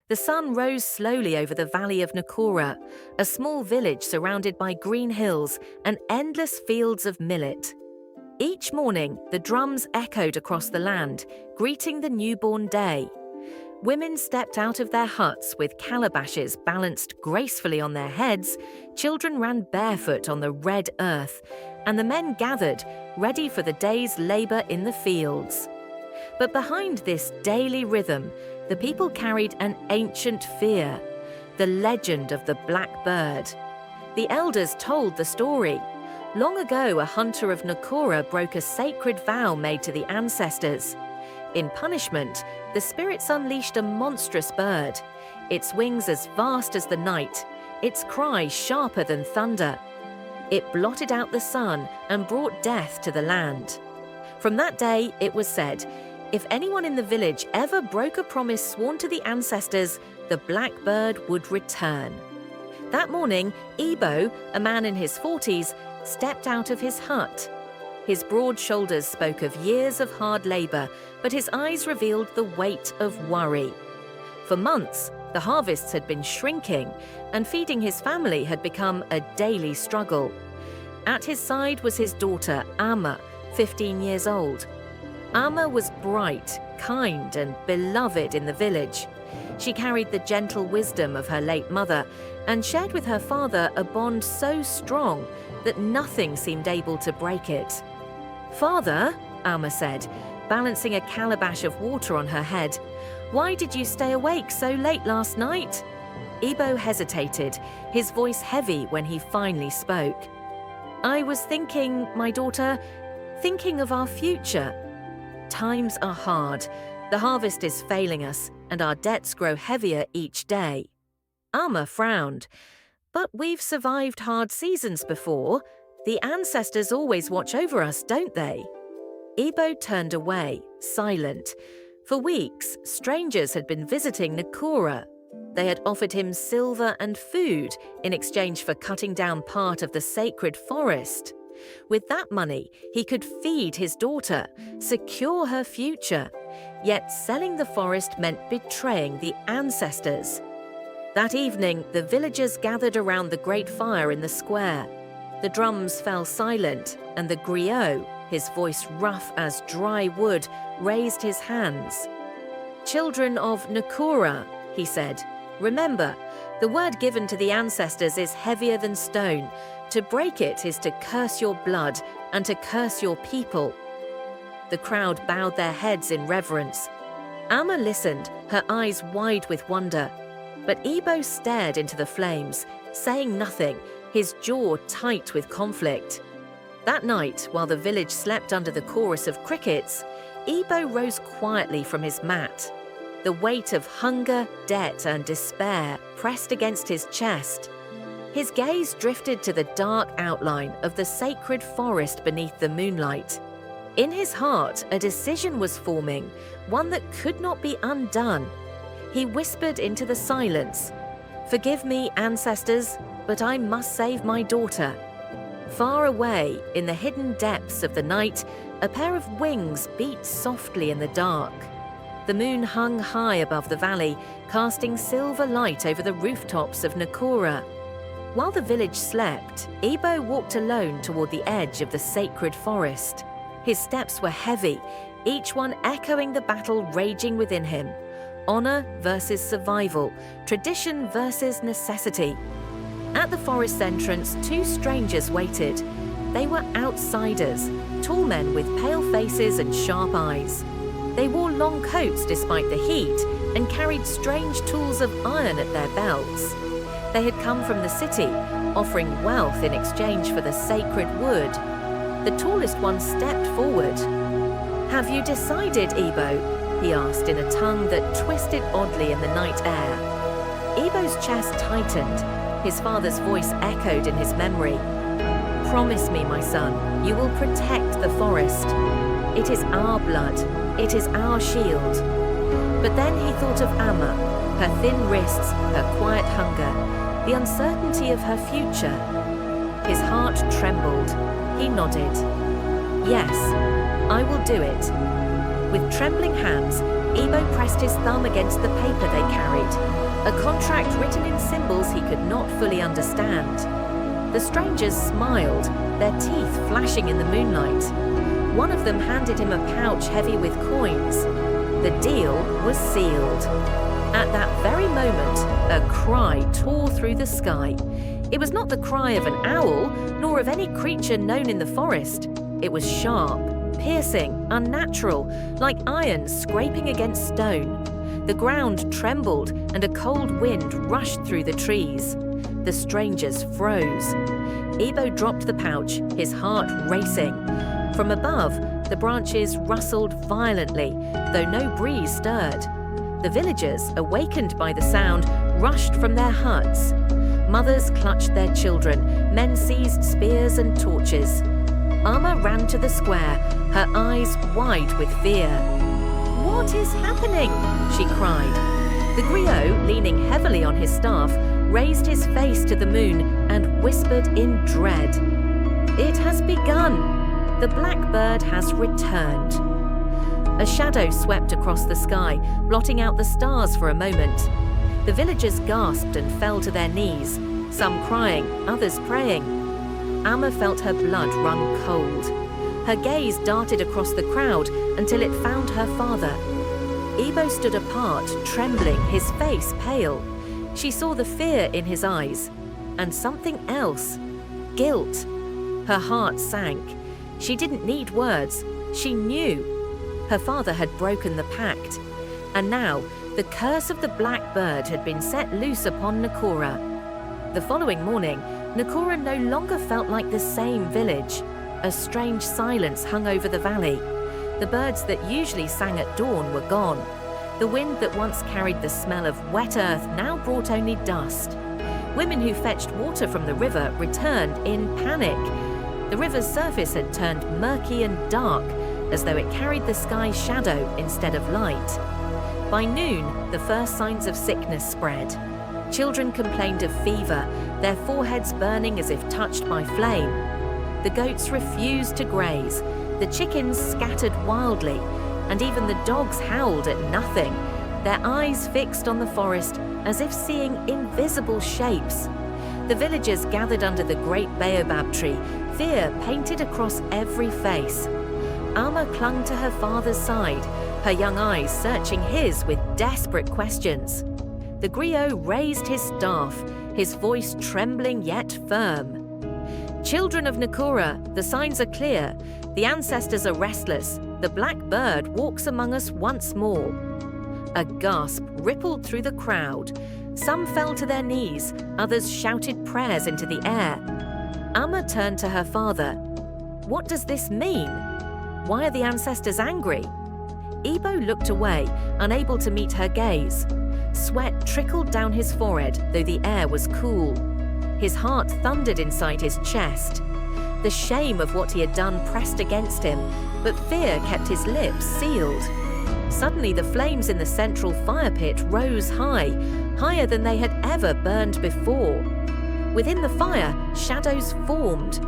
The sun rose slowly over the valley of Nakora, a small village surrounded by green hills and endless fields of millet. Each morning, the drums echoed across the land, greeting the newborn day. Women stepped out of their huts with calabashes balanced gracefully on their heads, children ran barefoot on the red earth, and the men gathered, ready for the day's labor in the fields. But behind this daily rhythm, the people carried an ancient fear, the legend of the black bird. The elders told the story. Long ago, a hunter of Nakora broke a sacred vow made to the ancestors. In punishment, the spirits unleashed a monstrous bird, its wings as vast as the night, its cry sharper than thunder. It blotted out the sun and brought death to the land. From that day, it was said, if anyone in the village ever broke a promise sworn to the ancestors, the black bird would return. That morning, Ebo, a man in his 40s, stepped out of his hut. His broad shoulders spoke of years of hard labor, but his eyes revealed the weight of worry. For months, the harvests had been shrinking, and feeding his family had become a daily struggle. At his side was his daughter, Amma, 15 years old. Amma was bright, kind, and beloved in the village. She carried the gentle wisdom of her late mother and shared with her father a bond so strong that nothing seemed able to break it. "Father," Amma said, balancing a calabash of water on her head, "why did you stay awake so late last night?" Ebo hesitated, his voice heavy when he finally spoke. "I was thinking, my daughter, thinking of our future. Times are hard. The harvest is failing us, and our debts grow heavier each day." Amma frowned. "But we've survived hard seasons before. The ancestors always watch over us, don't they?" Ebo turned away, silent. For weeks, strangers had been visiting Nakora. They had offered him silver and food in exchange for cutting down part of the sacred forest. With that money, he could feed his daughter, secure her future. Yet selling the forest meant betraying the ancestors. That evening, the villagers gathered around the great fire in the square. The drums fell silent, and the griot, his voice rough as dry wood, raised his hands. "Children of Nakora," he said, "remember, the word given to the ancestors is heavier than stone. To break it is to curse your blood and to curse your people." The crowd bowed their heads in reverence. Amma listened, her eyes wide with wonder. But Ebo stared into the flames, saying nothing, his jaw tight with conflict. That night, while the village slept under the chorus of crickets, Ebo rose quietly from his mat. The weight of hunger, debt, and despair pressed against his chest. His gaze drifted to the dark outline of the sacred forest beneath the moonlight. In his heart, a decision was forming, one that could not be undone. He whispered into the silence, "Forgive me, ancestors, but I must save my daughter." Far away, in the hidden depths of the night, a pair of wings beat softly in the dark. The moon hung high above the valley, casting silver light over the rooftops of Nakora. While the village slept, Ebo walked alone toward the edge of the sacred forest. His steps were heavy, each one echoing the battle raging within him. Honor versus survival, tradition versus necessity. At the forest's entrance, two strangers waited. They were outsiders, tall men with pale faces and sharp eyes. They wore long coats despite the heat and carried strange tools of iron at their belts. They had come from the city, offering wealth in exchange for the sacred wood. The tallest one stepped forward. "Have you decided, Ebo?" he asked in a tongue that twisted oddly in the night air. Ebo's chest tightened. His father's voice echoed in his memory. "Promise me, my son, you will protect the forest. It is our blood. It is our shield." But then he thought of Amma, her thin wrists, her quiet hunger, the uncertainty of her future. His heart trembled. He nodded. "Yes, I will do it." With trembling hands, Ebo pressed his thumb against the paper they carried. a contract written in symbols he could not fully understand. The strangers smiled, their teeth flashing in the moonlight. One of them handed him a pouch heavy with coins. The deal was sealed. At that very moment, a cry tore through the sky. It was not the cry of an owl, nor of any creature known in the forest. It was sharp, piercing, unnatural, like iron scraping against stone. The ground trembled, and a cold wind rushed through the trees. The strangers froze. Ebo dropped the pouch, his heart racing. From above, the branches rustled violently, though no breeze stirred. The villagers, awakened by the sound, rushed from their huts. Mothers clutched their children, men seized spears and torches. Amma ran to the square, her eyes wide with fear. "What is happening?" she cried. The griot, leaning heavily on his staff, raised his face to the moon and whispered in dread. "It has begun. The blackbird has returned." A shadow swept across the sky, blotting out the stars for a moment. The villagers gasped and fell to their knees, some crying, others praying. Amma felt her blood run cold. Her gaze darted across the crowd until it found her father. Ebo stood apart, trembling, his face pale. She saw the fear in his eyes, and something else, guilt. Her heart sank. She didn't need words. She knew. Her father had broken the pact, and now the curse of the black bird had been set loose upon Nakora. The following morning, Nakora no longer felt like the same village. A strange silence hung over the valley. The birds that usually sang at dawn were gone. The wind that once carried the smell of wet earth now brought only dust. Women who fetched water from the river returned in panic. The river's surface had turned murky and dark, as though it carried the sky's shadow instead of light. By noon, the first signs of sickness spread. Children complained of fever, their foreheads burning as if touched by flame. The goats refused to graze, the chickens scattered wildly, and even the dogs howled at nothing, their eyes fixed on the forest as if seeing invisible shapes. The villagers gathered under the great baobab tree, fear painted across every face. Amma clung to her father's side, her young eyes searching his with desperate questions. The griot raised his staff, his voice trembling yet firm. "Children of Nakora, the signs are clear. The ancestors are restless. The black bird walks among us once more." A gasp rippled through the crowd. Some fell to their knees, others shouted prayers into the air. Amma turned to her father. "What does this mean? Why are the ancestors angry?" Ebo looked away, unable to meet her gaze. Sweat trickled down his forehead, though the air was cool. His heart thundered inside his chest. The shame of what he had done pressed against him, but fear kept his lips sealed. Suddenly, the flames in the central fire pit rose high, higher than they had ever burned before. Within the fire, shadows formed.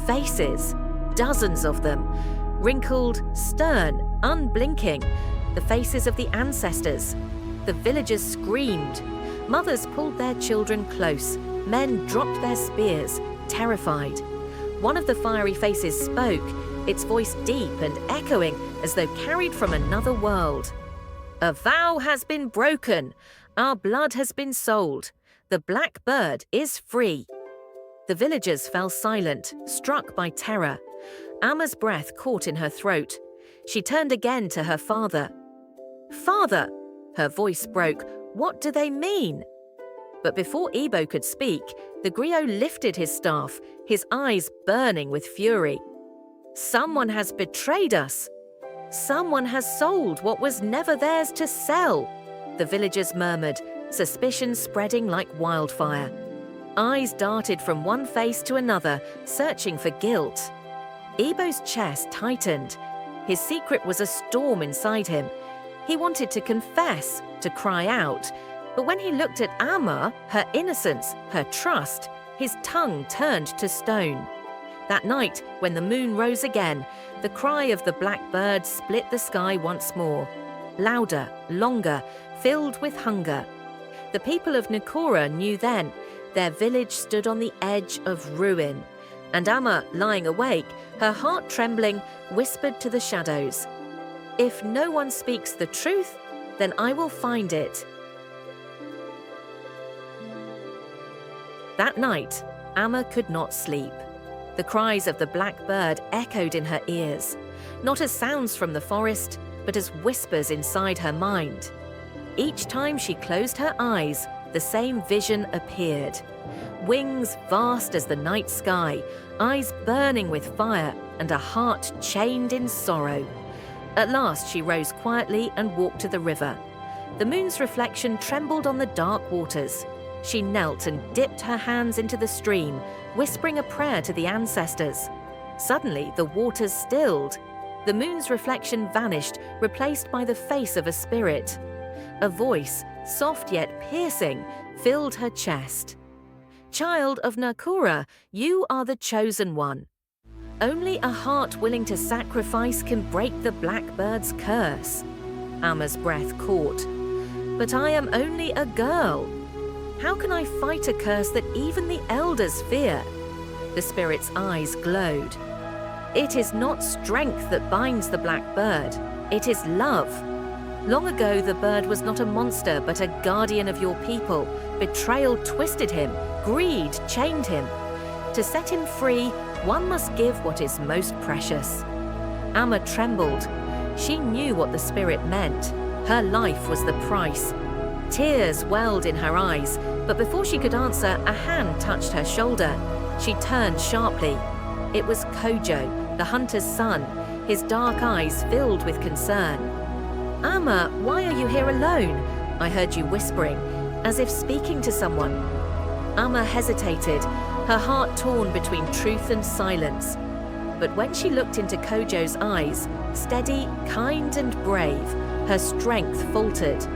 Faces, dozens of them, wrinkled, stern, unblinking, the faces of the ancestors. The villagers screamed. Mothers pulled their children close. Men dropped their spears, terrified. One of the fiery faces spoke, its voice deep and echoing as though carried from another world. "A vow has been broken. Our blood has been sold. The black bird is free." The villagers fell silent, struck by terror. Amma's breath caught in her throat. She turned again to her father. "Father!" Her voice broke. "What do they mean?" But before Ebo could speak, the griot lifted his staff, his eyes burning with fury. "Someone has betrayed us. Someone has sold what was never theirs to sell," the villagers murmured, suspicion spreading like wildfire. Eyes darted from one face to another, searching for guilt. Ebo's chest tightened. His secret was a storm inside him. He wanted to confess, to cry out. But when he looked at Amma, her innocence, her trust, his tongue turned to stone. That night, when the moon rose again, the cry of the black bird split the sky once more. Louder, longer, filled with hunger. The people of Nakora knew then their village stood on the edge of ruin, and Amma, lying awake, her heart trembling, whispered to the shadows, "If no one speaks the truth, then I will find it." That night, Amma could not sleep. The cries of the black bird echoed in her ears, not as sounds from the forest, but as whispers inside her mind. Each time she closed her eyes, the same vision appeared. Wings vast as the night sky, eyes burning with fire, and a heart chained in sorrow. At last she rose quietly and walked to the river. The moon's reflection trembled on the dark waters. She knelt and dipped her hands into the stream, whispering a prayer to the ancestors. Suddenly, the waters stilled. The moon's reflection vanished, replaced by the face of a spirit. A voice, soft yet piercing, filled her chest. "Child of Nakora, you are the chosen one. Only a heart willing to sacrifice can break the blackbird's curse." Amma's breath caught. "But I am only a girl. How can I fight a curse that even the elders fear?" The spirit's eyes glowed. "It is not strength that binds the blackbird. It is love. Long ago, the bird was not a monster, but a guardian of your people. Betrayal twisted him. Greed chained him. To set him free, one must give what is most precious." Amma trembled. She knew what the spirit meant. Her life was the price. Tears welled in her eyes, but before she could answer, a hand touched her shoulder. She turned sharply. It was Kojo, the hunter's son, his dark eyes filled with concern. "Amma, why are you here alone?" I heard you whispering, as if speaking to someone. Amma hesitated, her heart torn between truth and silence. But when she looked into Kojo's eyes, steady, kind and brave, her strength faltered.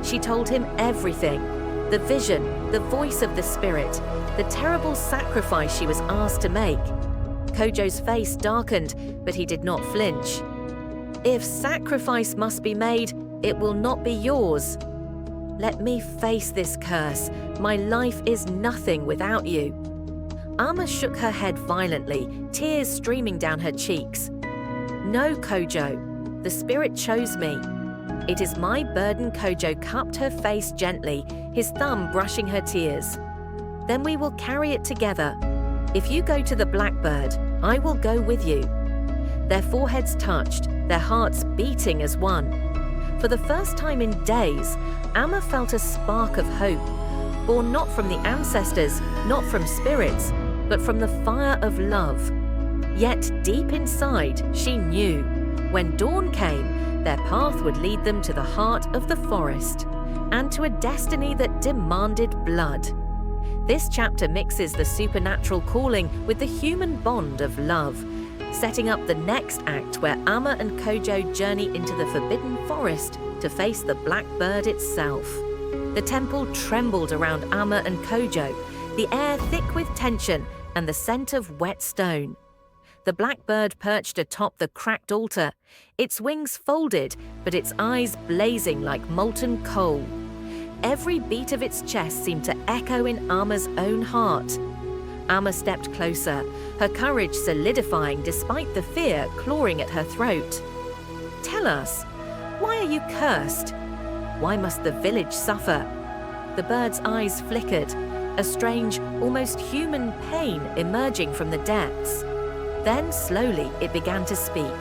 She told him everything, the vision, the voice of the spirit, the terrible sacrifice she was asked to make. Kojo's face darkened, but he did not flinch. "If sacrifice must be made, it will not be yours. Let me face this curse. My life is nothing without you." Amma shook her head violently, tears streaming down her cheeks. "No, Kojo, the spirit chose me. It is my burden." Kojo cupped her face gently, his thumb brushing her tears. "Then we will carry it together. If you go to the blackbird, I will go with you." Their foreheads touched, their hearts beating as one. For the first time in days, Amma felt a spark of hope, born not from the ancestors, not from spirits, but from the fire of love. Yet deep inside, she knew, when dawn came, their path would lead them to the heart of the forest, and to a destiny that demanded blood. This chapter mixes the supernatural calling with the human bond of love, setting up the next act where Amma and Kojo journey into the forbidden forest to face the blackbird itself. The temple trembled around Amma and Kojo, the air thick with tension and the scent of wet stone. The blackbird perched atop the cracked altar, its wings folded, but its eyes blazing like molten coal. Every beat of its chest seemed to echo in Amma's own heart. Amma stepped closer, her courage solidifying despite the fear clawing at her throat. "Tell us, why are you cursed? Why must the village suffer?" The bird's eyes flickered, a strange, almost human pain emerging from the depths. Then slowly it began to speak,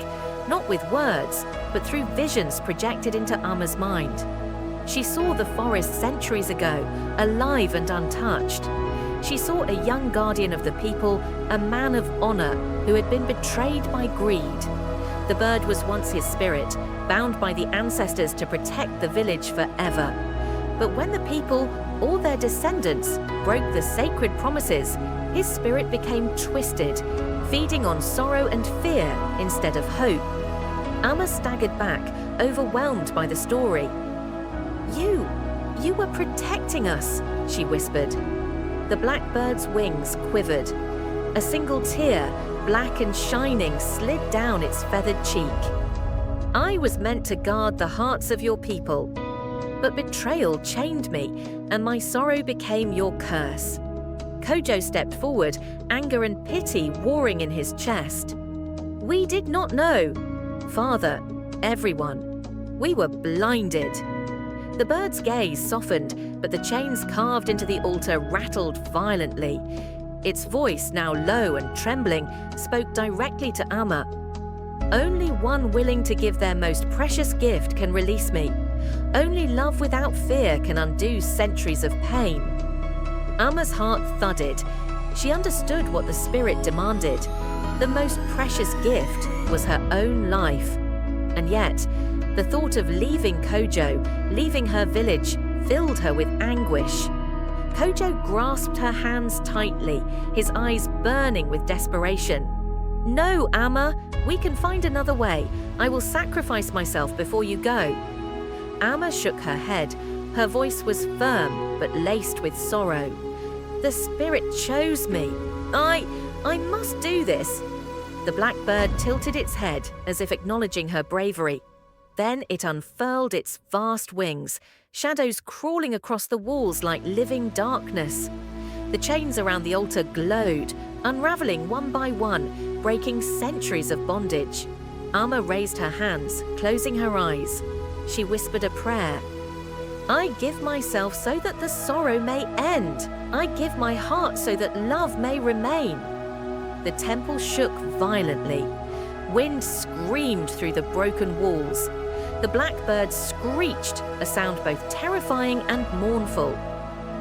not with words, but through visions projected into Amma's mind. She saw the forest centuries ago, alive and untouched. She saw a young guardian of the people, a man of honor who had been betrayed by greed. The bird was once his spirit, bound by the ancestors to protect the village forever. But when the people, or their descendants, broke the sacred promises, his spirit became twisted, feeding on sorrow and fear instead of hope. Amma staggered back, overwhelmed by the story. You were protecting us," she whispered. The blackbird's wings quivered. A single tear, black and shining, slid down its feathered cheek. "I was meant to guard the hearts of your people." But betrayal chained me, and my sorrow became your curse." Kojo stepped forward, anger and pity warring in his chest. "We did not know. Father, everyone, we were blinded." The bird's gaze softened, but the chains carved into the altar rattled violently. Its voice, now low and trembling, spoke directly to Amma. "Only one willing to give their most precious gift can release me. Only love without fear can undo centuries of pain." Amma's heart thudded. She understood what the spirit demanded. The most precious gift was her own life. And yet, the thought of leaving Kojo, leaving her village, filled her with anguish. Kojo grasped her hands tightly, his eyes burning with desperation. "No, Amma, we can find another way. I will sacrifice myself before you go." Amma shook her head. Her voice was firm but laced with sorrow. "The spirit chose me. I must do this." The blackbird tilted its head as if acknowledging her bravery. Then it unfurled its vast wings, shadows crawling across the walls like living darkness. The chains around the altar glowed, unraveling one by one, breaking centuries of bondage. Amma raised her hands, closing her eyes. She whispered a prayer. "I give myself so that the sorrow may end. I give my heart so that love may remain." The temple shook violently. Wind screamed through the broken walls. The blackbird screeched, a sound both terrifying and mournful.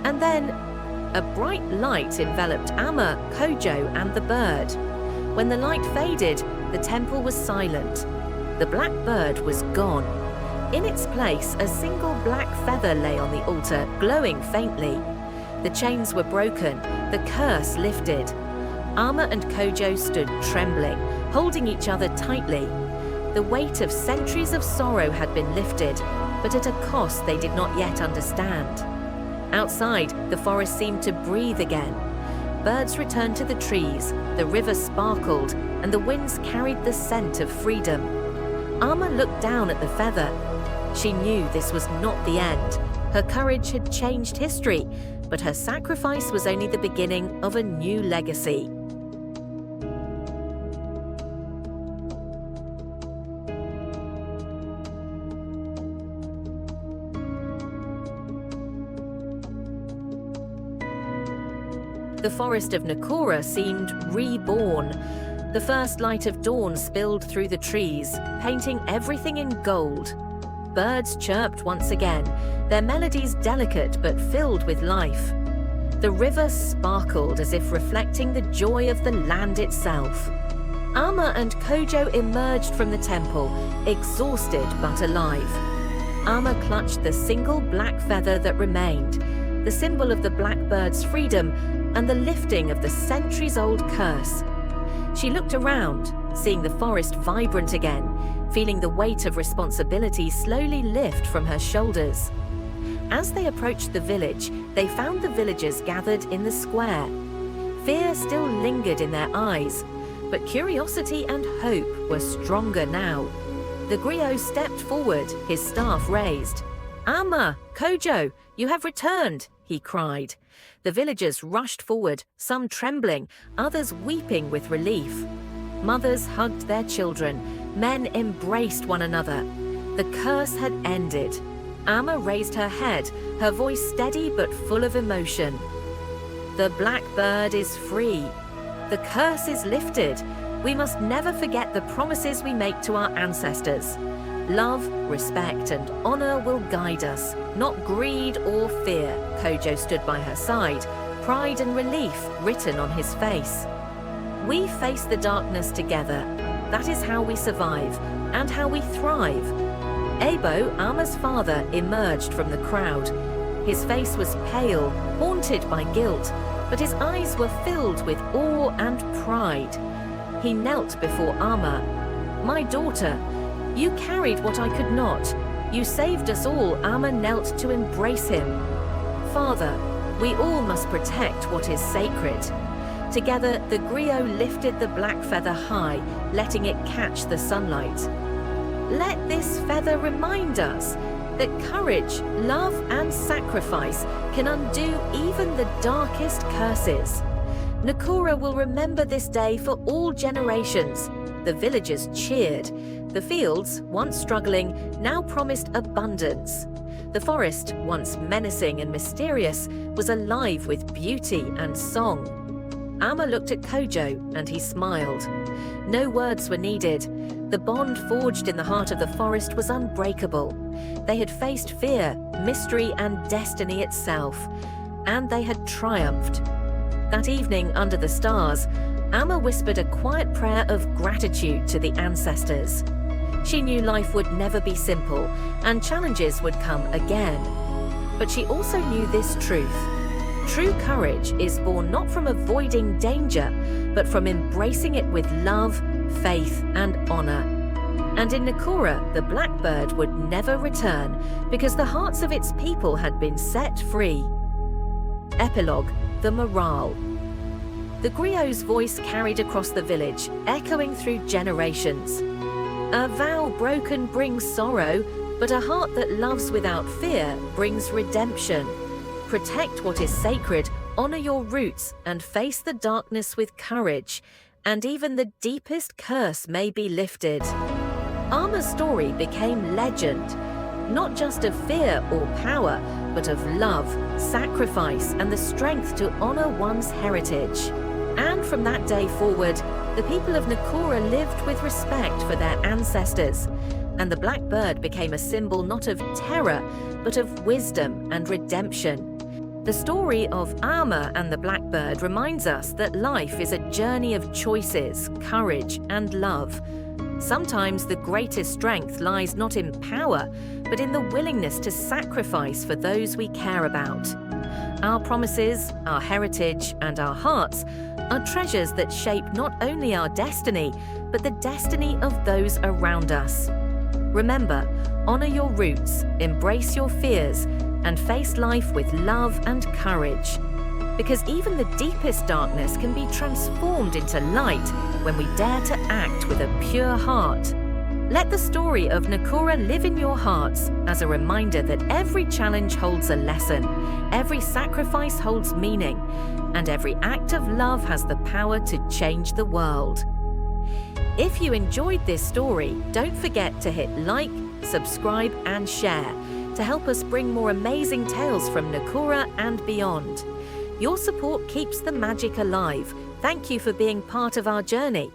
And then, a bright light enveloped Amma, Kojo, and the bird. When the light faded, the temple was silent. The blackbird was gone. In its place, a single black feather lay on the altar, glowing faintly. The chains were broken, the curse lifted. Amma and Kojo stood trembling, holding each other tightly. The weight of centuries of sorrow had been lifted, but at a cost they did not yet understand. Outside, the forest seemed to breathe again. Birds returned to the trees, the river sparkled, and the winds carried the scent of freedom. Amma looked down at the feather. She knew this was not the end. Her courage had changed history, but her sacrifice was only the beginning of a new legacy. The forest of Nakora seemed reborn. The first light of dawn spilled through the trees, painting everything in gold. Birds chirped once again, their melodies delicate but filled with life. The river sparkled as if reflecting the joy of the land itself. Amma and Kojo emerged from the temple, exhausted but alive. Amma clutched the single black feather that remained, the symbol of the blackbird's freedom and the lifting of the centuries-old curse. She looked around, seeing the forest vibrant again, feeling the weight of responsibility slowly lift from her shoulders. As they approached the village, they found the villagers gathered in the square. Fear still lingered in their eyes, but curiosity and hope were stronger now. The griot stepped forward, his staff raised. "Amma, Kojo, you have returned," he cried. The villagers rushed forward, some trembling, others weeping with relief. Mothers hugged their children, men embraced one another. The curse had ended. Amma raised her head, her voice steady but full of emotion. "The blackbird is free. The curse is lifted. We must never forget the promises we make to our ancestors. Love, respect, and honor will guide us, not greed or fear." Kojo stood by her side, pride and relief written on his face. "We face the darkness together. That is how we survive, and how we thrive." Abo, Amma's father, emerged from the crowd. His face was pale, haunted by guilt, but his eyes were filled with awe and pride. He knelt before Amma. "My daughter, you carried what I could not. You saved us all." Amma knelt to embrace him. "Father, we all must protect what is sacred." Together, the griot lifted the black feather high, letting it catch the sunlight. "Let this feather remind us. that courage, love, and sacrifice can undo even the darkest curses. Nakura will remember this day for all generations. The villagers cheered. The fields, once struggling, now promised abundance. The forest, once menacing and mysterious, was alive with beauty and song. Amma looked at Kojo and he smiled. No words were needed. The bond forged in the heart of the forest was unbreakable. They had faced fear, mystery, and destiny itself, and they had triumphed. That evening under the stars, Amma whispered a quiet prayer of gratitude to the ancestors. She knew life would never be simple and challenges would come again. But she also knew this truth. True courage is born not from avoiding danger, but from embracing it with love, faith, and honor. And in Nakura, the blackbird would never return because the hearts of its people had been set free. Epilogue: The Morale. The griot's voice carried across the village, echoing through generations. A vow broken brings sorrow, but a heart that loves without fear brings redemption. Protect what is sacred, honor your roots, and face the darkness with courage, and even the deepest curse may be lifted. Amma's story became legend, not just of fear or power, but of love, sacrifice, and the strength to honor one's heritage. And from that day forward, the people of Nakura lived with respect for their ancestors, and the blackbird became a symbol not of terror, but of wisdom and redemption. The story of Amma and the blackbird reminds us that life is a journey of choices, courage, and love. Sometimes the greatest strength lies not in power, but in the willingness to sacrifice for those we care about. Our promises, our heritage, and our hearts are treasures that shape not only our destiny, but the destiny of those around us. Remember, honor your roots, embrace your fears, and face life with love and courage. Because even the deepest darkness can be transformed into light when we dare to act with a pure heart. Let the story of Nakura live in your hearts as a reminder that every challenge holds a lesson, every sacrifice holds meaning, and every act of love has the power to change the world. If you enjoyed this story, don't forget to hit like, subscribe, and share to help us bring more amazing tales from Nakura and beyond. Your support keeps the magic alive. Thank you for being part of our journey.